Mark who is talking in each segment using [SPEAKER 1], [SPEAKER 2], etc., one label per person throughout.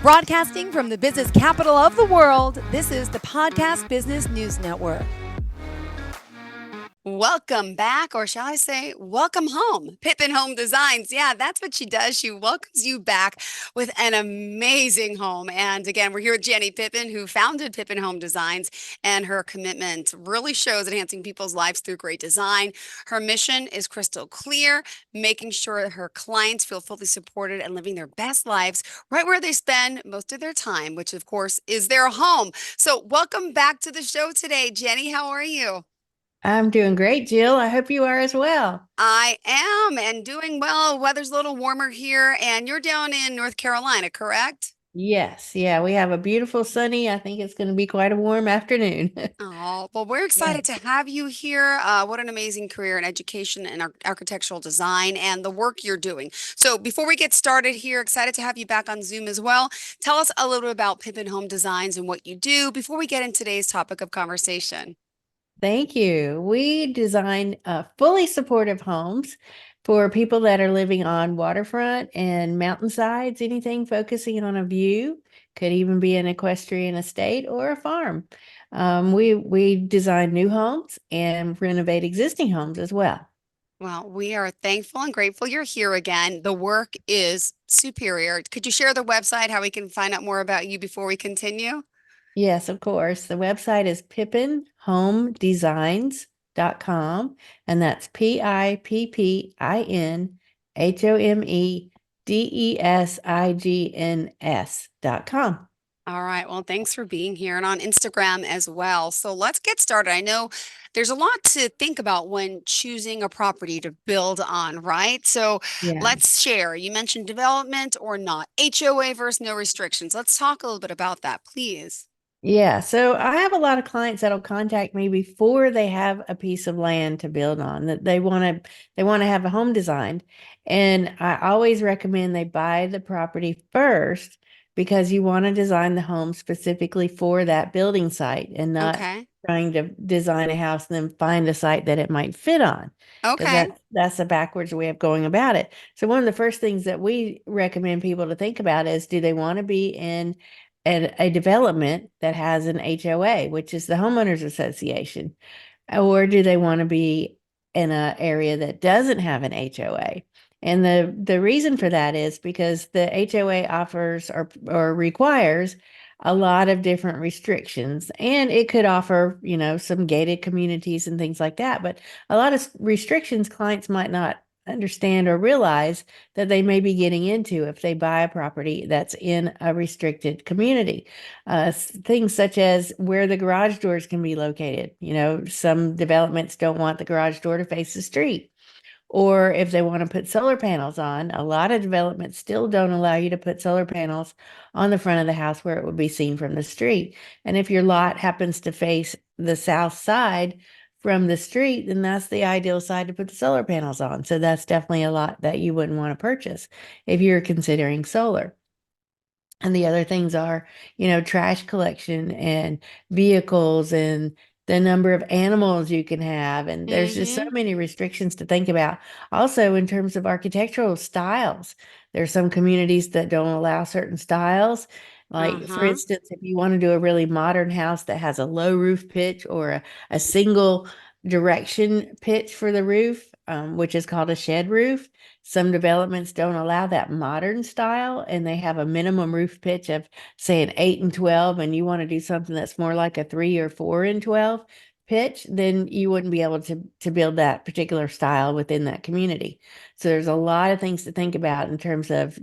[SPEAKER 1] Broadcasting from the business capital of the world, this is the Podcast Business News Network. Welcome back, or shall I say, welcome home. Pippin Home Designs. Yeah, that's what she does. She welcomes you back with an amazing home. And again, we're here with Jenny Pippin, who founded Pippin Home Designs, and her commitment really shows enhancing people's lives through great design. Her mission is crystal clear, making sure her clients feel fully supported and living their best lives right where they spend most of their time, which of course is their home. So welcome back to the show today, Jenny. How are you?
[SPEAKER 2] I'm doing great, Jill. I hope you are as well.
[SPEAKER 1] I am and doing well. Weather's a little warmer here, and you're down in North Carolina, correct?
[SPEAKER 2] Yes, yeah, we have a beautiful sunny. I think it's going to be quite a warm afternoon.
[SPEAKER 1] Oh, well, we're
[SPEAKER 2] Yeah.
[SPEAKER 1] excited to have you here. What an amazing career in education and architectural design and the work you're doing. So, before we get started here, excited to have you back on Zoom as well. Tell us a little bit about Pippin Home Designs and what you do before we get into today's topic of conversation.
[SPEAKER 2] Thank you. We design fully supportive homes for people that are living on waterfront and mountainsides, anything focusing on a view. Could even be an equestrian estate or a farm. We design new homes and renovate existing homes as well.
[SPEAKER 1] Well, we are thankful and grateful you're here again. The work is superior. Could you share the website, how we can find out more about you before we continue?
[SPEAKER 2] Yes, of course. The website is pippinhomedesigns.com, and that's PIPPINHOMEDESIGNS.com.
[SPEAKER 1] All right. Well, thanks for being here and on Instagram as well. So let's get started. I know there's a lot to think about when choosing a property to build on, right? So
[SPEAKER 2] Yeah.
[SPEAKER 1] let's share. You mentioned development or not, HOA versus no restrictions. Let's talk a little bit about that, please.
[SPEAKER 2] Yeah, so I have a lot of clients that'll contact me before they have a piece of land to build on that they want to have a home designed. And I always recommend they buy the property first because you want to design the home specifically for that building site and not
[SPEAKER 1] Okay.
[SPEAKER 2] trying to design a house and then find a site that it might fit on because
[SPEAKER 1] Okay.
[SPEAKER 2] that's a backwards way of going about it. So one of the first things that we recommend people to think about is, do they want to be in a development that has an HOA, which is the homeowners association, or do they want to be in an area that doesn't have an HOA? And the reason for that is because the HOA offers or requires a lot of different restrictions, and it could offer, some gated communities and things like that, but a lot of restrictions clients might not understand or realize that they may be getting into if they buy a property that's in a restricted community. Things such as where the garage doors can be located. Some developments don't want the garage door to face the street. Or if they want to put solar panels on, a lot of developments still don't allow you to put solar panels on the front of the house where it would be seen from the street. And if your lot happens to face the south side from the street, then that's the ideal side to put the solar panels on. So that's definitely a lot that you wouldn't want to purchase if you're considering solar. And the other things are, trash collection and vehicles and the number of animals you can have. And there's just so
[SPEAKER 1] Mm-hmm.
[SPEAKER 2] many restrictions to think about. Also, in terms of architectural styles, there's some communities that don't allow certain styles. Like, for
[SPEAKER 1] Uh-huh.
[SPEAKER 2] instance, if you want to do a really modern house that has a low roof pitch or a single direction pitch for the roof, which is called a shed roof, some developments don't allow that modern style, and they have a minimum roof pitch of, say, an 8 and 12, and you want to do something that's more like a 3 or 4 and 12 pitch, then you wouldn't be able to build that particular style within that community. So there's a lot of things to think about in terms of,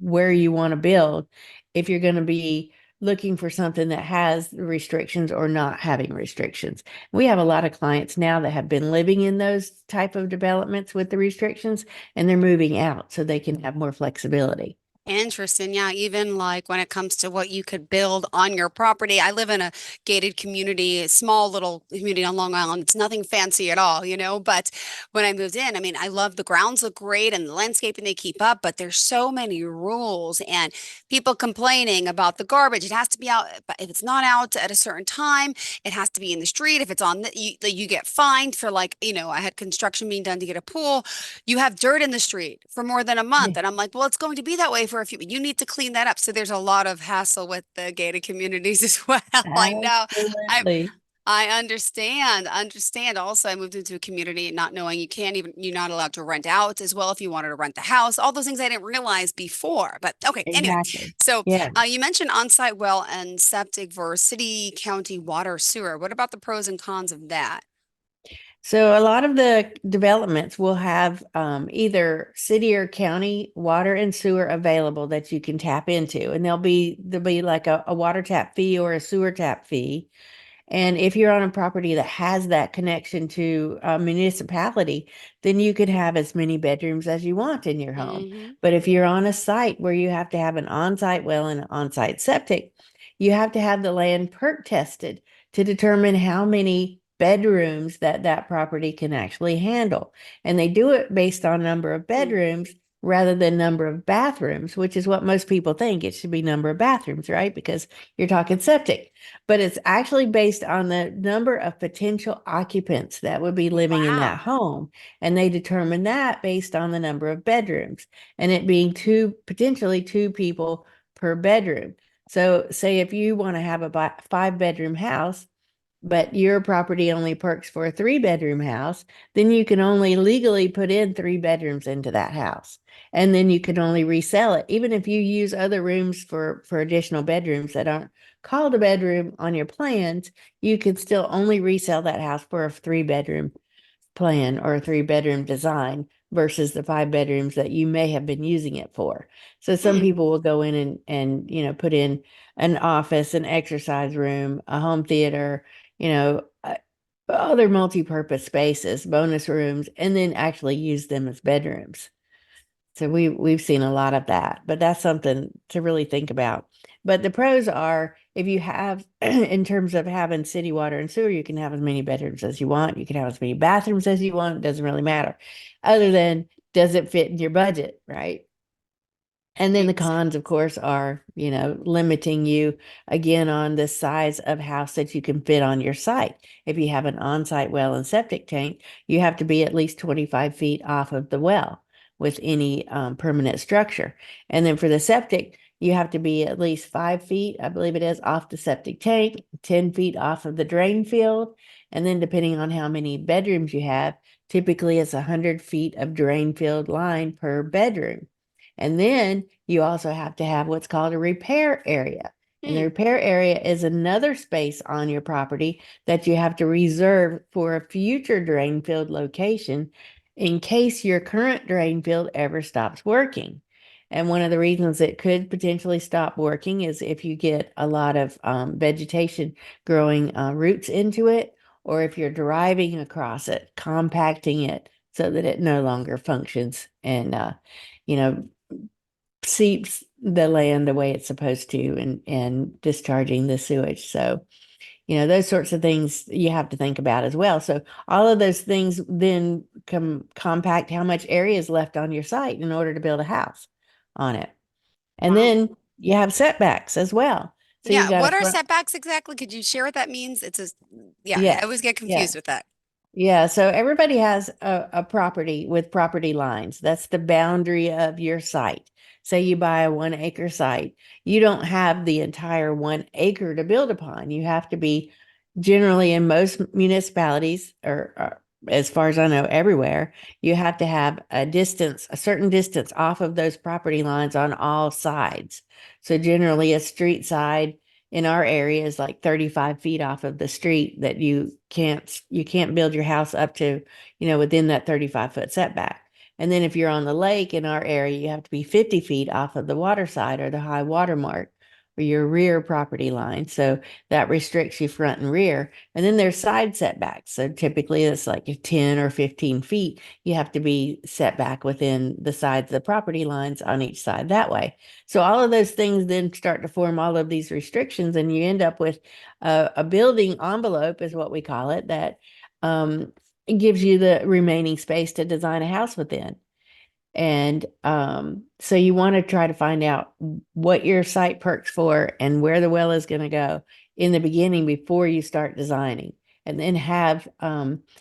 [SPEAKER 2] where you want to build if you're going to be looking for something that has restrictions or not having restrictions. We have a lot of clients now that have been living in those type of developments with the restrictions, and they're moving out so they can have more flexibility.
[SPEAKER 1] Interesting. Yeah, even like when it comes to what you could build on your property. I live in a gated community, a small little community on Long Island. It's nothing fancy at all, but when I moved in, I mean, I love the grounds look great and the landscaping they keep up, but there's so many rules and people complaining about the garbage. It has to be out, but if it's not out at a certain time, it has to be in the street. If it's on you get fined for like, I had construction being done to get a pool. You have dirt in the street for more than a
[SPEAKER 2] Yeah.
[SPEAKER 1] month. And I'm like, well, it's going to be that way for for a few, you need to clean that up. So there's a lot of hassle with the gated communities as well. I know. I
[SPEAKER 2] Absolutely.
[SPEAKER 1] I understand. Also, I moved into a community not knowing you're not allowed to rent out as well if you wanted to rent the house. All those things I didn't realize before. But okay, anyway.
[SPEAKER 2] Exactly.
[SPEAKER 1] So
[SPEAKER 2] Yeah.
[SPEAKER 1] you mentioned on-site well and septic versus city, county, water, sewer. What about the pros and cons of that?
[SPEAKER 2] So a lot of the developments will have either city or county water and sewer available that you can tap into, and there'll be like a water tap fee or a sewer tap fee. And if you're on a property that has that connection to a municipality, then you could have as many bedrooms as you want in your home.
[SPEAKER 1] Hmm.
[SPEAKER 2] But if you're on a site where you have to have an on-site well and an on-site septic, you have to have the land perk tested to determine how many bedrooms that property can actually handle. And they do it based on number of bedrooms rather than number of bathrooms, which is what most people think it should be number of bathrooms, right? Because you're talking septic, but it's actually based on the number of potential occupants that would be living in that
[SPEAKER 1] Wow.
[SPEAKER 2] home. And they determine that based on the number of bedrooms and it being potentially two people per bedroom. So, say if you want to have a 5 bedroom house, but your property only perks for a 3 bedroom house, then you can only legally put in 3 bedrooms into that house. And then you can only resell it. Even if you use other rooms for additional bedrooms that aren't called a bedroom on your plans, you can still only resell that house for a 3 bedroom plan or a 3 bedroom design versus the 5 bedrooms that you may have been using it for. So some
[SPEAKER 1] Hmm.
[SPEAKER 2] people will go in and put in an office, an exercise room, a home theater, other multi-purpose spaces, bonus rooms, and then actually use them as bedrooms. So we've seen a lot of that, but that's something to really think about. But the pros are if you have in terms of having city water and sewer, you can have as many bedrooms as you want. You can have as many bathrooms as you want. It doesn't really matter. Other than does it fit in your budget, right? And then the cons, of
[SPEAKER 1] Exactly.
[SPEAKER 2] course, are, limiting you again on the size of house that you can fit on your site. If you have an on-site well and septic tank, you have to be at least 25 feet off of the well with any permanent structure. And then for the septic, you have to be at least 5 feet, I believe it is, off the septic tank, 10 feet off of the drain field. And then depending on how many bedrooms you have, typically it's 100 feet of drain field line per bedroom. And then you also have to have what's called a repair area. And the
[SPEAKER 1] Hmm.
[SPEAKER 2] repair area is another space on your property that you have to reserve for a future drain field location in case your current drain field ever stops working. And one of the reasons it could potentially stop working is if you get a lot of vegetation growing roots into it, or if you're driving across it, compacting it so that it no longer functions and you know seeps the land the way it's supposed to and discharging the sewage. So, those sorts of things you have to think about as well. So all of those things then compact how much area is left on your site in order to build a house on it. And
[SPEAKER 1] Wow.
[SPEAKER 2] then you have setbacks as well. So you
[SPEAKER 1] Yeah.
[SPEAKER 2] got a
[SPEAKER 1] What are
[SPEAKER 2] front,
[SPEAKER 1] setbacks exactly? Could you share what that means? Yeah, I
[SPEAKER 2] yes,
[SPEAKER 1] always get
[SPEAKER 2] yes.
[SPEAKER 1] confused with that.
[SPEAKER 2] Yeah, so everybody has a property with property lines. That's the boundary of your site. Say you buy a 1 acre site, you don't have the entire 1 acre to build upon. You have to be generally in most municipalities, or as far as I know, everywhere, you have to have a certain distance off of those property lines on all sides. So generally a street side in our area is like 35 feet off of the street that you can't build your house up to, within that 35-foot setback. And then if you're on the lake in our area, you have to be 50 feet off of the water side or the high water mark or your rear property line. So that restricts you front and rear. And then there's side setbacks. So typically it's like 10 or 15 feet. You have to be set back within the sides of the property lines on each side that way. So all of those things then start to form all of these restrictions, and you end up with a building envelope, is what we call it, that um, gives you the remaining space to design a house within. And so you want to try to find out what your site perks for and where the well is going to go in the beginning before you start designing. And then have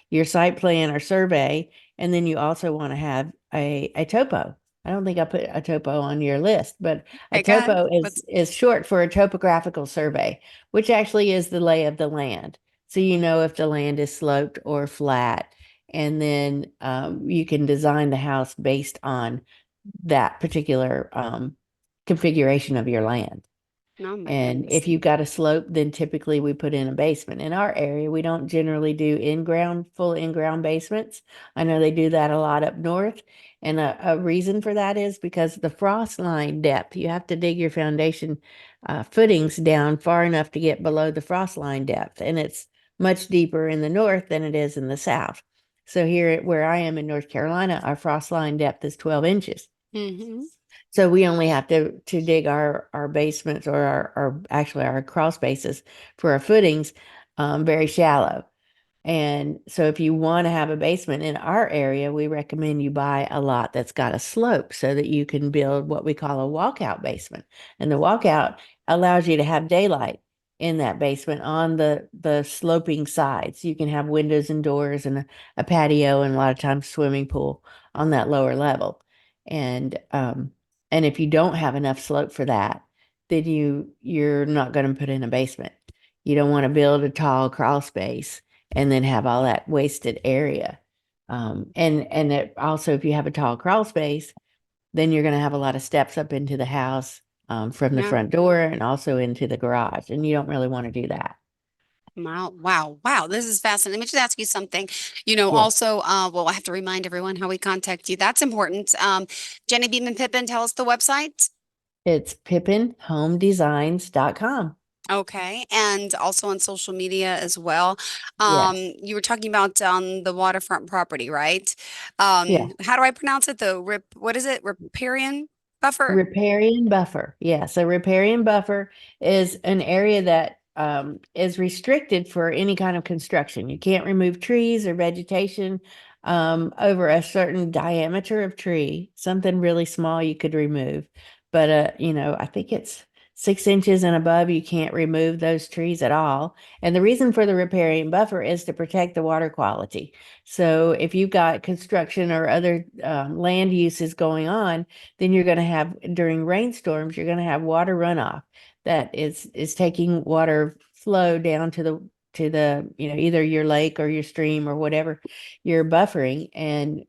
[SPEAKER 2] your site plan or survey. And then you also want to have a topo, I don't think I put a topo on your list, but a
[SPEAKER 1] Okay, good.
[SPEAKER 2] topo
[SPEAKER 1] What's
[SPEAKER 2] is short for a topographical survey, which actually is the lay of the land. So you know if the land is sloped or flat, and then you can design the house based on that particular configuration of your land.
[SPEAKER 1] oh my
[SPEAKER 2] And
[SPEAKER 1] goodness.
[SPEAKER 2] if you've got a slope, then typically we put in a basement. In our area, we don't generally do full in-ground basements. I know they do that a lot up north. And a reason for that is because the frost line depth, you have to dig your foundation footings down far enough to get below the frost line depth. And it's much deeper in the north than it is in the south. So here where I am in North Carolina, our frost line depth is 12 inches.
[SPEAKER 1] Hmm.
[SPEAKER 2] So we only have to dig our basements or our actually our crawl spaces for our footings very shallow. And so if you want to have a basement in our area, we recommend you buy a lot that's got a slope so that you can build what we call a walkout basement. And the walkout allows you to have daylight in that basement on the sloping sides. You can have windows and doors and a patio and a lot of times swimming pool on that lower level. And if you don't have enough slope for that, then you're not going to put in a basement. You don't want to build a tall crawl space and then have all that wasted area. And it also, if you have a tall crawl space, then you're going to have a lot of steps up into the house from the
[SPEAKER 1] Yeah.
[SPEAKER 2] front door and also into the garage, and you don't really want to do that.
[SPEAKER 1] Wow, wow, wow. This is fascinating. Let me just ask you something.
[SPEAKER 2] Yeah,
[SPEAKER 1] Also, well, I have to remind everyone how we contact you. That's important. Jenny Beeman Pippin, tell us the website.
[SPEAKER 2] it's pippinhomedesigns.com.
[SPEAKER 1] Okay. And also on social media as well.
[SPEAKER 2] Yes,
[SPEAKER 1] You were talking about the waterfront property, right?
[SPEAKER 2] yeah.
[SPEAKER 1] How do I pronounce it? What is it? Riparian buffer?
[SPEAKER 2] Riparian buffer. Yeah. So riparian buffer is an area that is restricted for any kind of construction. You can't remove trees or vegetation over a certain diameter of tree. Something really small you could remove. But, I think it's 6 inches and above, you can't remove those trees at all. And the reason for the riparian buffer is to protect the water quality. So if you've got construction or other land uses going on, then you're going to have during rainstorms, you're going to have water runoff that is taking water flow down to the either your lake or your stream or whatever you're buffering, and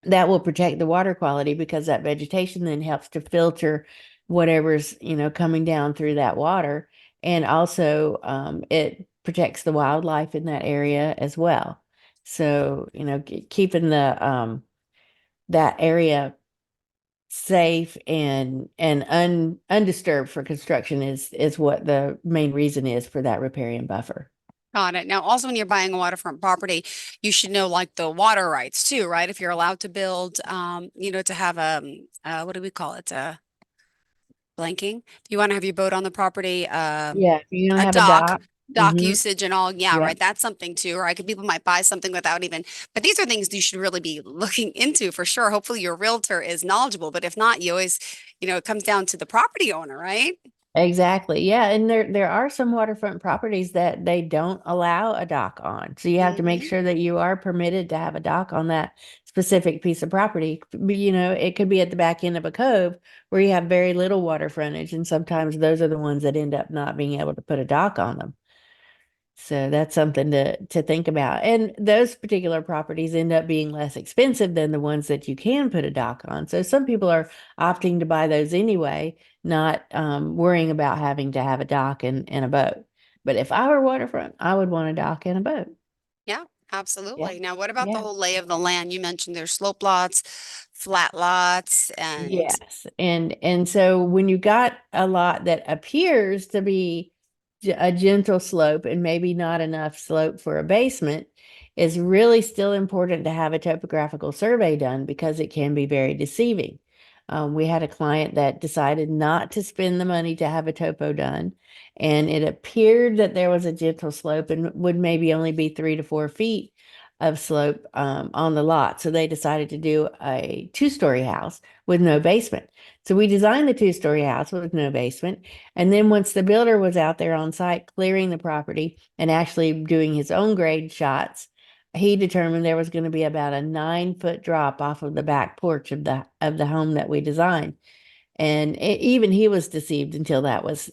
[SPEAKER 2] that will protect the water quality because that vegetation then helps to filter whatever's coming down through that water, and also it protects the wildlife in that area as well. So keeping the that area safe and undisturbed for construction is what the main reason is for that riparian buffer.
[SPEAKER 1] Got it. Now, also when you're buying a waterfront property, you should know like the water rights too, right? If you're allowed to build, to have what do we call it? Blanking. If you want to have your boat on the property,
[SPEAKER 2] Yeah, if you don't
[SPEAKER 1] a
[SPEAKER 2] have a
[SPEAKER 1] dock,
[SPEAKER 2] dock.
[SPEAKER 1] dock
[SPEAKER 2] Hmm.
[SPEAKER 1] usage and all. Yeah,
[SPEAKER 2] Yeah,
[SPEAKER 1] right. That's something too, right? 'Cause people might buy something without even, but these are things you should really be looking into for sure. Hopefully your realtor is knowledgeable, but if not, you always, it comes down to the property owner, right?
[SPEAKER 2] exactly. Yeah, and there are some waterfront properties that they don't allow a dock on. So you have to make
[SPEAKER 1] Hmm.
[SPEAKER 2] sure that you are permitted to have a dock on that specific piece of property. It could be at the back end of a cove where you have very little water frontage, and sometimes those are the ones that end up not being able to put a dock on them. So that's something to think about. And those particular properties end up being less expensive than the ones that you can put a dock on. So some people are opting to buy those anyway, not worrying about having to have a dock and a boat. But if I were waterfront, I would want a dock and a boat.
[SPEAKER 1] Yeah,
[SPEAKER 2] Yeah.
[SPEAKER 1] absolutely. Now, what about the
[SPEAKER 2] Yeah.
[SPEAKER 1] whole lay of the land? You mentioned there's slope lots, flat lots, and
[SPEAKER 2] Yes. And so when you got a lot that appears to be a gentle slope and maybe not enough slope for a basement, it's really still important to have a topographical survey done because it can be very deceiving. We had a client that decided not to spend the money to have a topo done, and it appeared that there was a gentle slope and would maybe only be 3 to 4 feet of slope on the lot. So they decided to do a two-story house with no basement. So we designed the two-story house with no basement. And then once the builder was out there on site clearing the property and actually doing his own grade shots, he determined there was going to be about a 9 foot drop off of the back porch of the home that we designed. And even he was deceived until that was,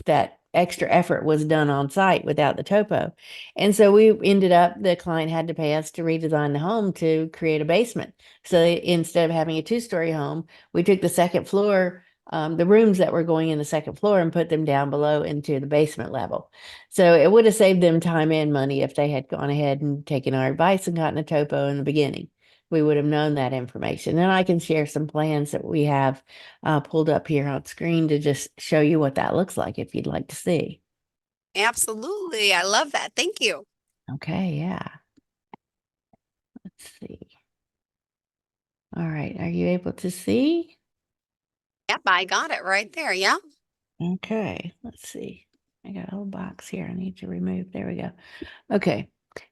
[SPEAKER 2] that extra effort was done on site without the topo. And so we ended up, the client had to pay us to redesign the home to create a basement. So instead of having a 2-story home, we took the second floor, the rooms that were going in the second floor, and put them down below into the basement level. So it would have saved them time and money if they had gone ahead and taken our advice and gotten a topo in the beginning. We would have known that information. And I can share some plans that we have pulled up here on screen to just show you what that looks like if you'd like to see.
[SPEAKER 1] Absolutely. I love that. Thank you.
[SPEAKER 2] Okay, yeah. Let's see. All right, are you able to see?
[SPEAKER 1] Yep, I got it right there. Yeah.
[SPEAKER 2] Okay, let's see. I got a little box here I need to remove. There we go. Okay,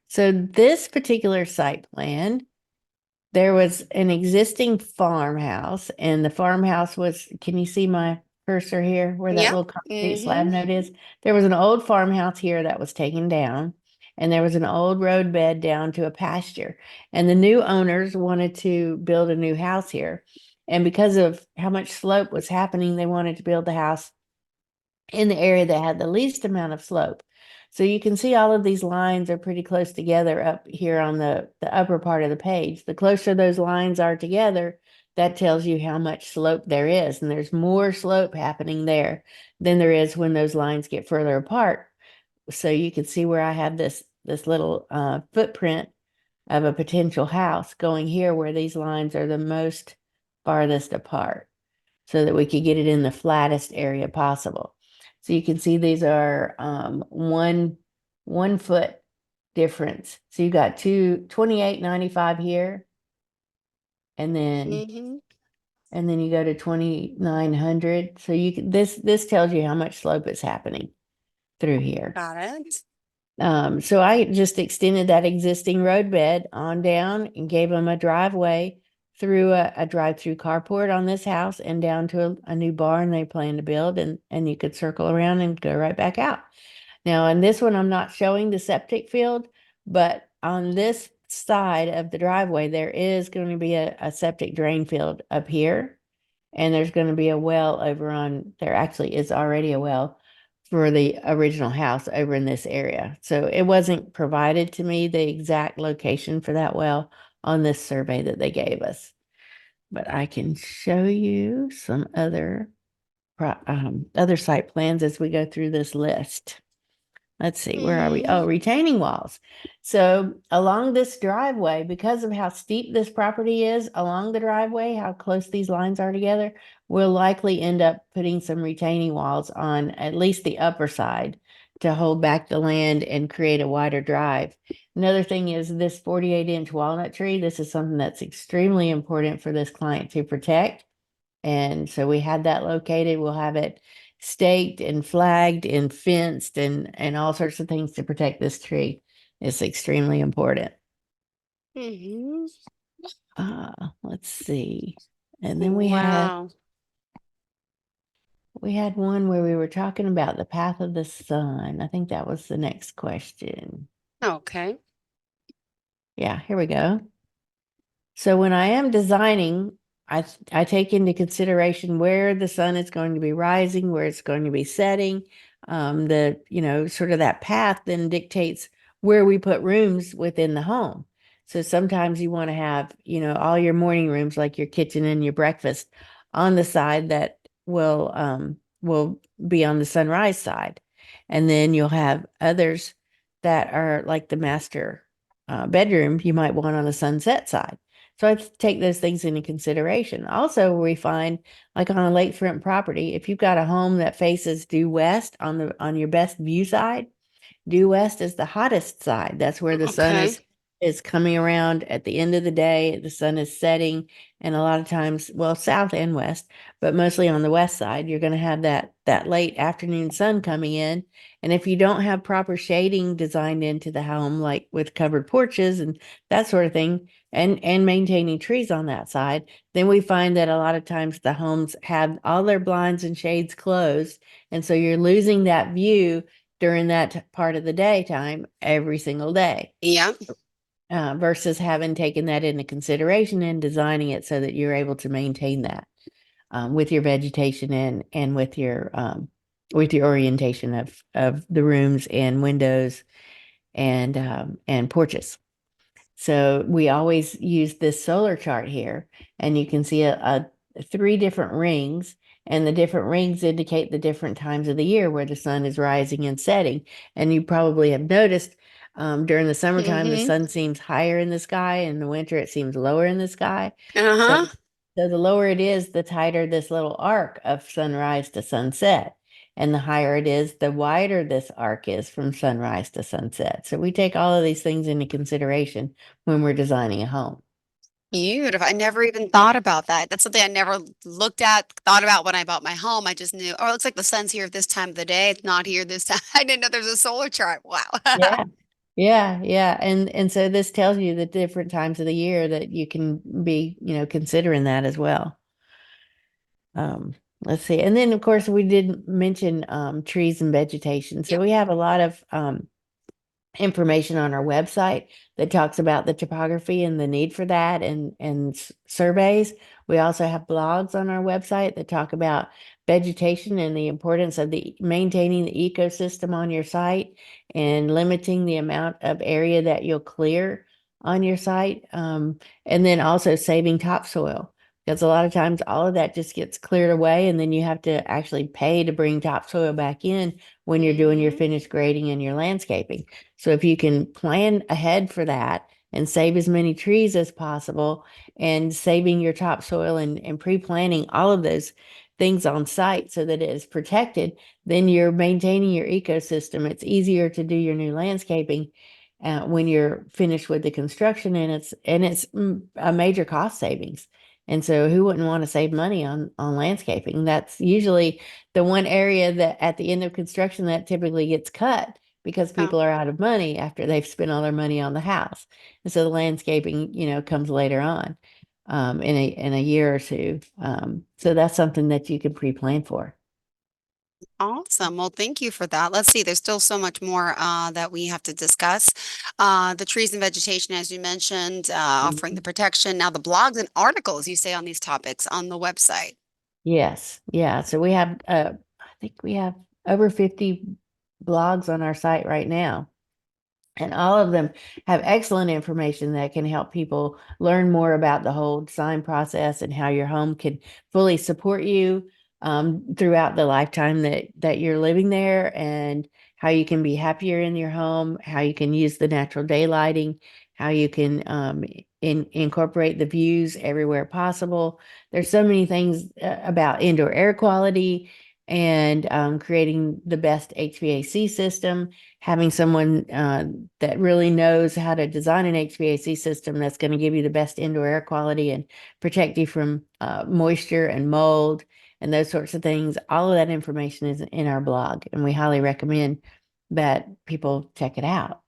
[SPEAKER 2] so this particular site plan, there was an existing farmhouse, and the farmhouse was, can you see my cursor here where that
[SPEAKER 1] Yep.
[SPEAKER 2] little concrete slab
[SPEAKER 1] Mm-hmm.
[SPEAKER 2] note is? There was an old farmhouse here that was taken down, and there was an old road bed down to a pasture. And the new owners wanted to build a new house here. And because of how much slope was happening, they wanted to build the house in the area that had the least amount of slope. So you can see all of these lines are pretty close together up here on the upper part of the page. The closer those lines are together, that tells you how much slope there is. And there's more slope happening there than there is when those lines get further apart. So you can see where I have this little footprint of a potential house going here where these lines are the most farthest apart so that we could get it in the flattest area possible. So you can see these are 1 foot difference. So you got 28.95 here, and then
[SPEAKER 1] Mm-hmm.
[SPEAKER 2] you go to 2900. So you can, this tells you how much slope is happening through here.
[SPEAKER 1] Got it.
[SPEAKER 2] So I just extended that existing road bed on down and gave them a driveway through a drive-through carport on this house and down to a new barn they plan to build, and you could circle around and go right back out. Now, on this one, I'm not showing the septic field, but on this side of the driveway, there is going to be a septic drain field up here. And there's going to be a well over on, there actually is already a well for the original house over in this area. So it wasn't provided to me the exact location for that well on this survey that they gave us. But I can show you some other site plans as we go through this list. Let's see, where are we?
[SPEAKER 1] Mm-hmm.
[SPEAKER 2] Oh, retaining walls. So along this driveway, because of how steep this property is along the driveway, how close these lines are together, we'll likely end up putting some retaining walls on at least the upper side to hold back the land and create a wider drive. Another thing is this 48-inch walnut tree. This is something that's extremely important for this client to protect. And so we had that located. We'll have it staked and flagged and fenced and all sorts of things to protect this tree. It's extremely important.
[SPEAKER 1] Mm-hmm.
[SPEAKER 2] Let's see. And then
[SPEAKER 1] Wow.
[SPEAKER 2] we had one where we were talking about the path of the sun. I think that was the next question.
[SPEAKER 1] Okay.
[SPEAKER 2] Yeah, here we go. So when I am designing, I take into consideration where the sun is going to be rising, where it's going to be setting. Sort of that path then dictates where we put rooms within the home. So sometimes you want to have, all your morning rooms, like your kitchen and your breakfast, on the side that will be on the sunrise side. And then you'll have others that are like the master bedroom you might want on the sunset side. So I take those things into consideration. Also, we find like on a lakefront property, if you've got a home that faces due west on your best view side, due west is the hottest side. That's where the sun
[SPEAKER 1] Okay.
[SPEAKER 2] is coming around at the end of the day. The sun is setting, and a lot of times, well, south and west, but mostly on the west side, you're going to have that late afternoon sun coming in. And if you don't have proper shading designed into the home, like with covered porches and that sort of thing, and maintaining trees on that side, then we find that a lot of times the homes have all their blinds and shades closed, and so you're losing that view during that part of the daytime every single day.
[SPEAKER 1] Yeah.
[SPEAKER 2] versus having taken that into consideration and designing it so that you're able to maintain that with your vegetation and with your orientation of the rooms and windows and porches. So we always use this solar chart here, and you can see three different rings, and the different rings indicate the different times of the year where the sun is rising and setting. And you probably have noticed during the summertime, the
[SPEAKER 1] Mm-hmm.
[SPEAKER 2] sun seems higher in the sky, and in the winter, it seems lower in the sky. So,
[SPEAKER 1] Uh-huh.
[SPEAKER 2] so the lower it is, the tighter this little arc of sunrise to sunset. And the higher it is, the wider this arc is from sunrise to sunset. So we take all of these things into consideration when we're designing a home.
[SPEAKER 1] Beautiful. I never even thought about that. That's something I never looked at, thought about when I bought my home. I just knew, oh, it looks like the sun's here at this time of the day. It's not here this time. I didn't know there's a solar chart. Wow.
[SPEAKER 2] Yeah. Yeah. And so this tells you the different times of the year that you can be, considering that as well. Let's see. And then of course we did mention trees and vegetation. So
[SPEAKER 1] Yep.
[SPEAKER 2] we have a lot of information on our website that talks about the topography and the need for that and surveys. We also have blogs on our website that talk about vegetation and the importance of the maintaining the ecosystem on your site and limiting the amount of area that you'll clear on your site. And then also saving topsoil because a lot of times all of that just gets cleared away and then you have to actually pay to bring topsoil back in when you're doing your
[SPEAKER 1] Hmm.
[SPEAKER 2] finished grading and your landscaping. So if you can plan ahead for that and save as many trees as possible and saving your topsoil and pre-planning all of those things on site so that it is protected, then you're maintaining your ecosystem. It's easier to do your new landscaping when you're finished with the construction and it's a major cost savings. And so who wouldn't want to save money on landscaping? That's usually the one area that at the end of construction that typically gets cut because
[SPEAKER 1] Oh,
[SPEAKER 2] people are out of money after they've spent all their money on the house. And so the landscaping, comes later on in a year or two. So that's something that you can pre-plan for.
[SPEAKER 1] awesome. Well, thank you for that. Let's see. There's still so much more that we have to discuss. The trees and vegetation, as you mentioned, offering the
[SPEAKER 2] Mhm.
[SPEAKER 1] protection. Now, the blogs and articles you say on these topics on the website.
[SPEAKER 2] Yes. Yeah. So we have I think we have over 50 blogs on our site right now. And all of them have excellent information that can help people learn more about the whole design process and how your home can fully support you throughout the lifetime that you're living there, and how you can be happier in your home, how you can use the natural daylighting, how you can incorporate the views everywhere possible. There's so many things about indoor air quality and creating the best HVAC system, having someone that really knows how to design an HVAC system that's going to give you the best indoor air quality and protect you from moisture and mold and those sorts of things. All of that information is in our blog, and we highly recommend that people check it out.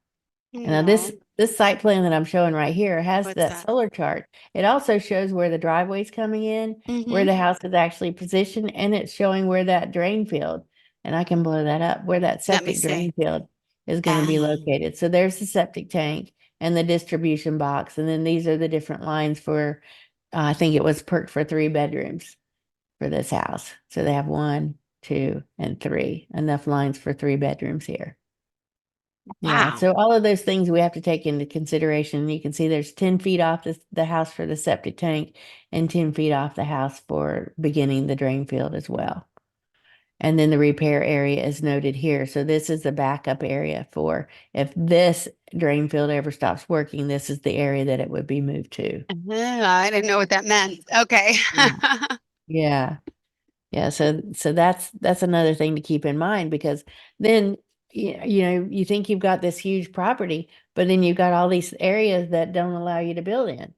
[SPEAKER 2] And now this
[SPEAKER 1] No,
[SPEAKER 2] this site plan that I'm showing right here has
[SPEAKER 1] what's
[SPEAKER 2] that
[SPEAKER 1] that?
[SPEAKER 2] solar chart. It also shows where the driveway's coming in, where
[SPEAKER 1] Mm-hmm.
[SPEAKER 2] the house is actually positioned, and it's showing where that drain field, and I can blow that up, where that
[SPEAKER 1] Let me
[SPEAKER 2] septic
[SPEAKER 1] see.
[SPEAKER 2] drain field is going to be
[SPEAKER 1] Um,
[SPEAKER 2] located. So there's the septic tank and the distribution box, and then these are the different lines for, I think it was perked for 3 bedrooms for this house. So they have one, two, and three, enough lines for 3 bedrooms here. Yeah,
[SPEAKER 1] wow.
[SPEAKER 2] so all of those things we have to take into consideration. You can see there's 10 feet off the house for the septic tank and 10 feet off the house for beginning the drain field as well. And then the repair area is noted here. So this is the backup area for if this drain field ever stops working, this is the area that it would be moved to.
[SPEAKER 1] I didn't know what that meant. Okay.
[SPEAKER 2] Yeah. Yeah. Yeah, so that's another thing to keep in mind because then you think you've got this huge property, but then you've got all these areas that don't allow you to build in.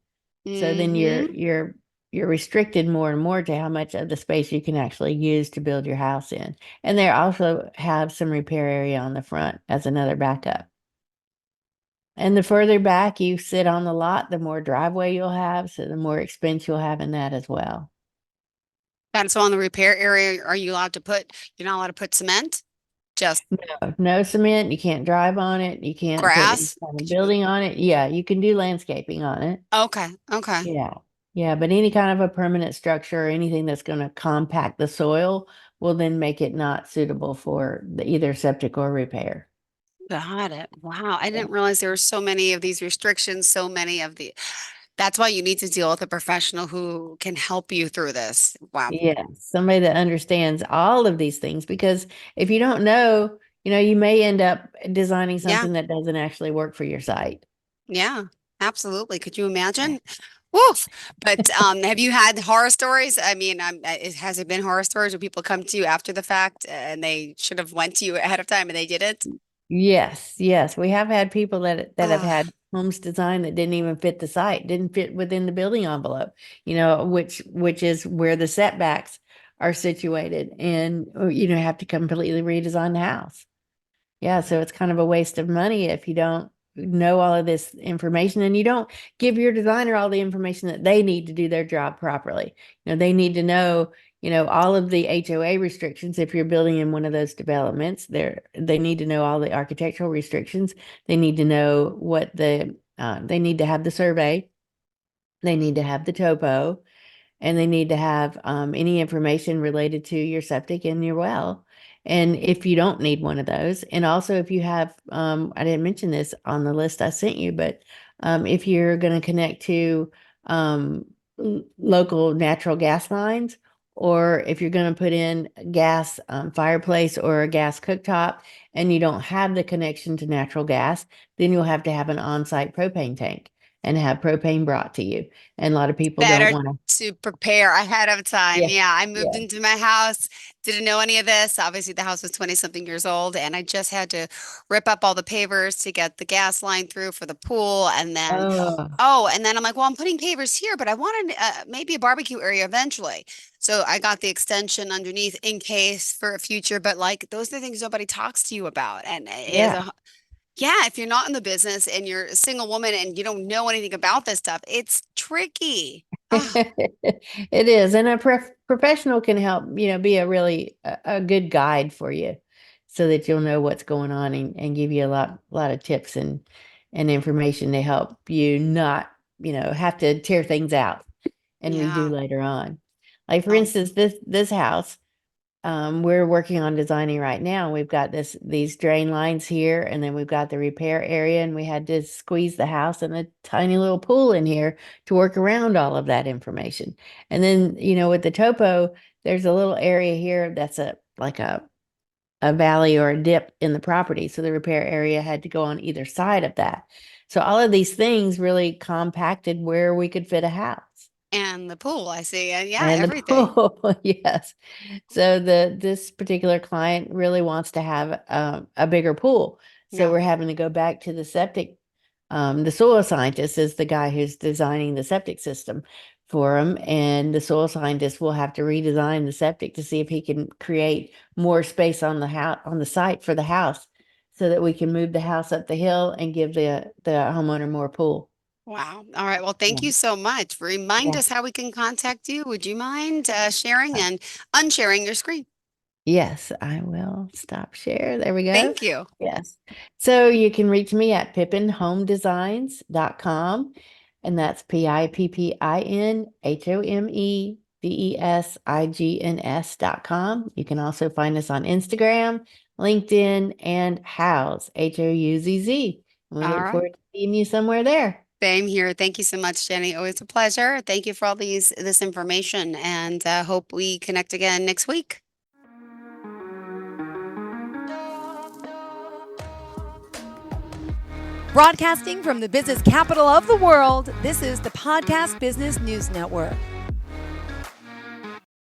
[SPEAKER 2] So then
[SPEAKER 1] Mm-hmm.
[SPEAKER 2] you're restricted more and more to how much of the space you can actually use to build your house in. And they also have some repair area on the front as another backup. And the further back you sit on the lot, the more driveway you'll have, so the more expense you'll have in that as well.
[SPEAKER 1] And so on the repair area, are you allowed to put, you're not allowed to put cement? Just
[SPEAKER 2] No cement. You can't drive on it. You can't put any
[SPEAKER 1] grass?
[SPEAKER 2] kind of
[SPEAKER 1] Could you move?
[SPEAKER 2] building on it. Yeah, you can do landscaping on it.
[SPEAKER 1] Okay. Okay.
[SPEAKER 2] Yeah. Yeah, but any kind of a permanent structure or anything that's going to compact the soil will then make it not suitable for either septic or repair.
[SPEAKER 1] Got it. Wow. I
[SPEAKER 2] Yeah.
[SPEAKER 1] didn't realize there were so many of these restrictions, so many of the, that's why you need to deal with a professional who can help you through this. Wow.
[SPEAKER 2] Yeah, somebody that understands all of these things because if you don't know, you may end up designing
[SPEAKER 1] Yeah.
[SPEAKER 2] something that doesn't actually work for your site.
[SPEAKER 1] Yeah. Absolutely. Could you
[SPEAKER 2] Yeah.
[SPEAKER 1] imagine? Woof. But have you had horror stories? I mean, has it been horror stories where people come to you after the fact and they should have went to you ahead of time and they didn't?
[SPEAKER 2] Yes, yes. We have had people that have
[SPEAKER 1] Oh,
[SPEAKER 2] had homes designed that didn't even fit the site, didn't fit within the building envelope, which is where the setbacks are situated and have to completely redesign the house. Yeah, so it's kind of a waste of money if you don't know all of this information and you don't give your designer all the information that they need to do their job properly. They need to know, all of the HOA restrictions. If you're building in one of those developments, they need to know all the architectural restrictions. They need to know they need to have the survey. They need to have the topo and they need to have any information related to your septic and your well. And if you don't need one of those, and also if you have, I didn't mention this on the list I sent you, but if you're going to connect to local natural gas lines, or if you're going to put in gas fireplace or a gas cooktop and you don't have the connection to natural gas, then you'll have to have an on-site propane tank and have propane brought to you. And a lot of people don't
[SPEAKER 1] better
[SPEAKER 2] want to.
[SPEAKER 1] to prepare ahead of time.
[SPEAKER 2] Yeah,
[SPEAKER 1] Yeah, I moved
[SPEAKER 2] yeah.
[SPEAKER 1] into my house, didn't know any of this. Obviously, the house was 20 something years old, and I just had to rip up all the pavers to get the gas line through for the pool. And then,
[SPEAKER 2] Oh,
[SPEAKER 1] oh, and then I'm like, well, I'm putting pavers here, but I wanted maybe a barbecue area eventually. So I got the extension underneath in case for a future, but like those are the things nobody talks to you about. And as
[SPEAKER 2] yeah.
[SPEAKER 1] a yeah, if you're not in the business and you're a single woman and you don't know anything about this stuff, it's tricky. Ah,
[SPEAKER 2] It is. And a professional can help, be a good guide for you so that you'll know what's going on and give you a lot of tips and information to help you not, have to tear things out and redo
[SPEAKER 1] yeah.
[SPEAKER 2] later on. Like for
[SPEAKER 1] Oh,
[SPEAKER 2] instance, this house. We're working on designing right now. We've got these drain lines here, and then we've got the repair area, and we had to squeeze the house and a tiny little pool in here to work around all of that information. And then, with the topo, there's a little area here that's a valley or a dip in the property. So the repair area had to go on either side of that. So all of these things really compacted where we could fit a house.
[SPEAKER 1] and the pool, I see. And yeah,
[SPEAKER 2] And the
[SPEAKER 1] everything.
[SPEAKER 2] pool, yes. So this particular client really wants to have a bigger pool. So
[SPEAKER 1] Yeah.
[SPEAKER 2] we're having to go back to the septic. The soil scientist is the guy who's designing the septic system for him, and the soil scientist will have to redesign the septic to see if he can create more space on the house on the site for the house, so that we can move the house up the hill and give the homeowner more pool.
[SPEAKER 1] Wow. All right. Well, thank
[SPEAKER 2] Yeah.
[SPEAKER 1] you so much. Remind
[SPEAKER 2] Yeah.
[SPEAKER 1] us how we can contact you. Would you mind sharing and unsharing your screen?
[SPEAKER 2] Yes, I will stop share. There we go.
[SPEAKER 1] Thank you.
[SPEAKER 2] Yes. So you can reach me at pippinhomedesigns.com, and that's pippinhomedesigns.com. You can also find us on Instagram, LinkedIn, and Houzz, Houzz. We
[SPEAKER 1] All
[SPEAKER 2] look
[SPEAKER 1] right.
[SPEAKER 2] forward to seeing you somewhere there.
[SPEAKER 1] Same here. Thank you so much, Jenny. Always a pleasure. Thank you for all this information and hope we connect again next week.
[SPEAKER 3] Broadcasting from the business capital of the world, this is the Podcast Business News Network.